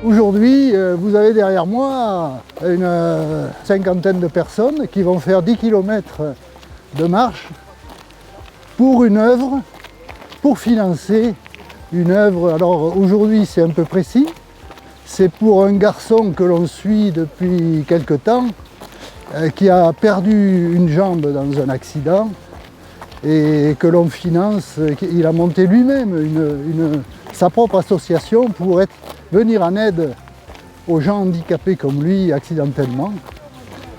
Aujourd'hui, vous avez derrière moi une cinquantaine de personnes qui vont faire 10 km de marche pour une œuvre, pour financer une œuvre. Alors aujourd'hui c'est un peu précis, c'est pour un garçon que l'on suit depuis quelque temps, qui a perdu une jambe dans un accident et que l'on finance. Il a monté lui-même sa propre association pour venir en aide aux gens handicapés comme lui accidentellement.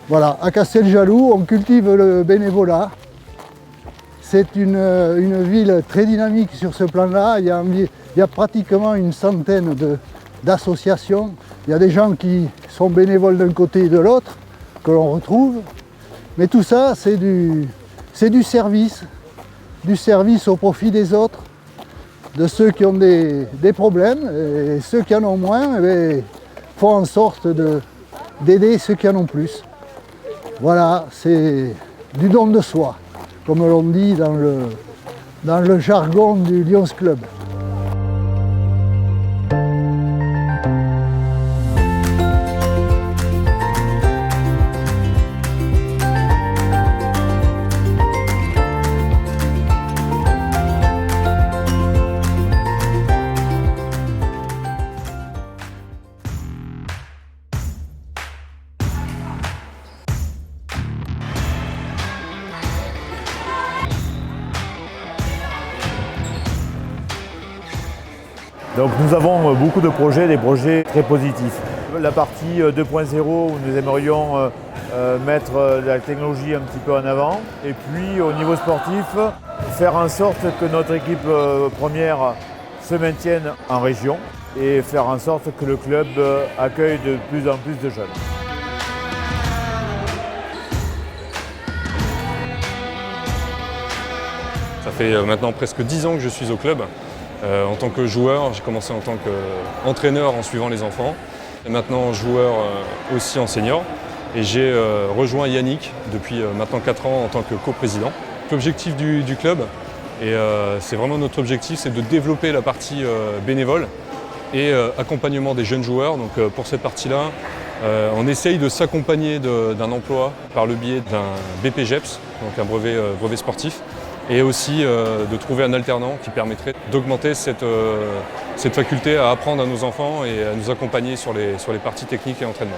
Voilà, à Casteljaloux, on cultive le bénévolat. C'est une ville très dynamique sur ce plan-là. Il y a pratiquement une centaine d'associations. Il y a des gens qui sont bénévoles d'un côté et de l'autre, que l'on retrouve. Mais tout ça, c'est du service au profit des autres, de ceux qui ont des problèmes, et ceux qui en ont moins, font en sorte d'aider ceux qui en ont plus. Voilà, c'est du don de soi, comme l'on dit dans le jargon du Lions Club. Donc nous avons beaucoup de projets, des projets très positifs. La partie 2.0 où nous aimerions mettre la technologie un petit peu en avant. Et puis au niveau sportif, faire en sorte que notre équipe première se maintienne en région et faire en sorte que le club accueille de plus en plus de jeunes. Ça fait maintenant presque 10 ans que je suis au club. En tant que joueur, j'ai commencé en tant qu'entraîneur en suivant les enfants. Et maintenant joueur aussi en senior. Et j'ai rejoint Yannick depuis maintenant 4 ans en tant que coprésident. L'objectif du club, et c'est vraiment notre objectif, c'est de développer la partie bénévole et accompagnement des jeunes joueurs. Donc pour cette partie-là, on essaye de s'accompagner d'un emploi par le biais d'un BPGEPS, donc un brevet sportif. Et aussi de trouver un alternant qui permettrait d'augmenter cette faculté à apprendre à nos enfants et à nous accompagner sur les parties techniques et entraînement.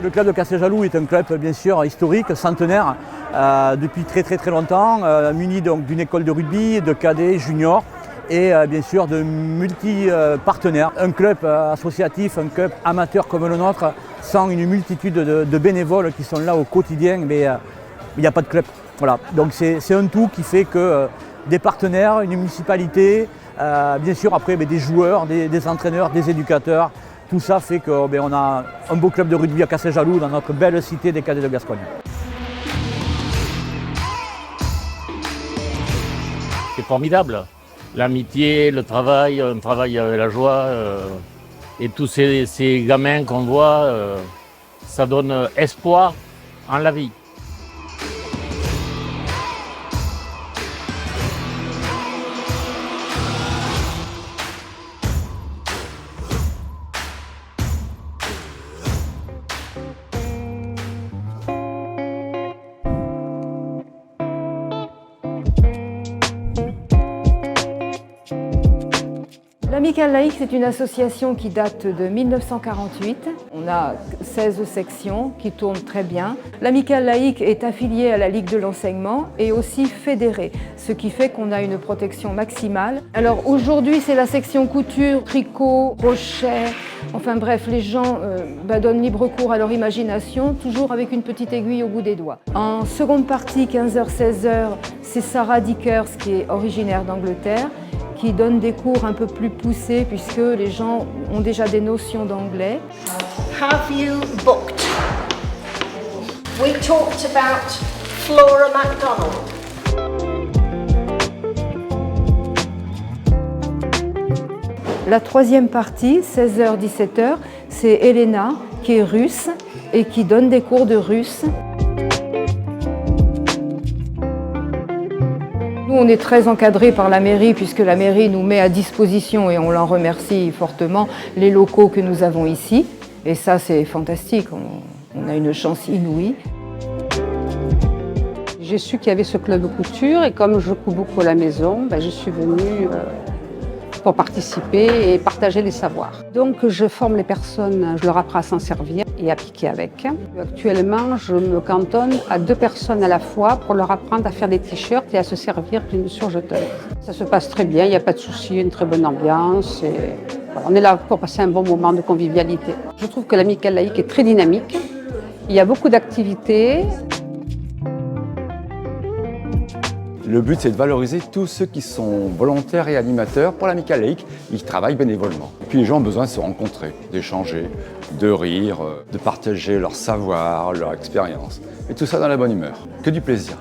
Le club de Casteljaloux est un club bien sûr historique, centenaire, depuis très longtemps, muni donc d'une école de rugby, de cadets, juniors et bien sûr de multi-partenaires. Un club associatif, un club amateur comme le nôtre, sans une multitude de bénévoles qui sont là au quotidien, mais il n'y a pas de club. Voilà. Donc c'est un tout qui fait que des partenaires, une municipalité, bien sûr après des joueurs, des entraîneurs, des éducateurs. Tout ça fait qu'on a un beau club de rugby à Casteljaloux dans notre belle cité des Cadets de Gascogne. C'est formidable. L'amitié, le travail, un travail avec la joie et tous ces gamins qu'on voit, ça donne espoir en la vie. L'Amicale laïque, c'est une association qui date de 1948. On a 16 sections qui tournent très bien. L'Amicale laïque est affiliée à la Ligue de l'enseignement et aussi fédérée, ce qui fait qu'on a une protection maximale. Alors aujourd'hui, c'est la section couture, tricot, crochet, enfin bref, les gens donnent libre cours à leur imagination, toujours avec une petite aiguille au bout des doigts. En seconde partie, 15h-16h, c'est Sarah Dickers qui est originaire d'Angleterre, qui donne des cours un peu plus poussés puisque les gens ont déjà des notions d'anglais. Have you booked? we talked about Flora MacDonald. La troisième partie, 16h-17h, c'est Elena qui est russe et qui donne des cours de russe. Nous, on est très encadrés par la mairie puisque la mairie nous met à disposition, et on l'en remercie fortement, les locaux que nous avons ici. Et ça, c'est fantastique, on a une chance inouïe. J'ai su qu'il y avait ce club couture et comme je couds beaucoup à la maison, je suis venue pour participer et partager les savoirs. Donc je forme les personnes, je leur apprends à s'en servir et à piquer avec. Actuellement, je me cantonne à 2 personnes à la fois pour leur apprendre à faire des t-shirts et à se servir d'une surjeteuse. Ça se passe très bien, il n'y a pas de souci, une très bonne ambiance. Et voilà, on est là pour passer un bon moment de convivialité. Je trouve que l'Amicale laïque est très dynamique, il y a beaucoup d'activités. Le but, c'est de valoriser tous ceux qui sont volontaires et animateurs pour l'Amicale laïque. Ils travaillent bénévolement. Et puis les gens ont besoin de se rencontrer, d'échanger, de rire, de partager leur savoir, leur expérience. Et tout ça dans la bonne humeur. Que du plaisir.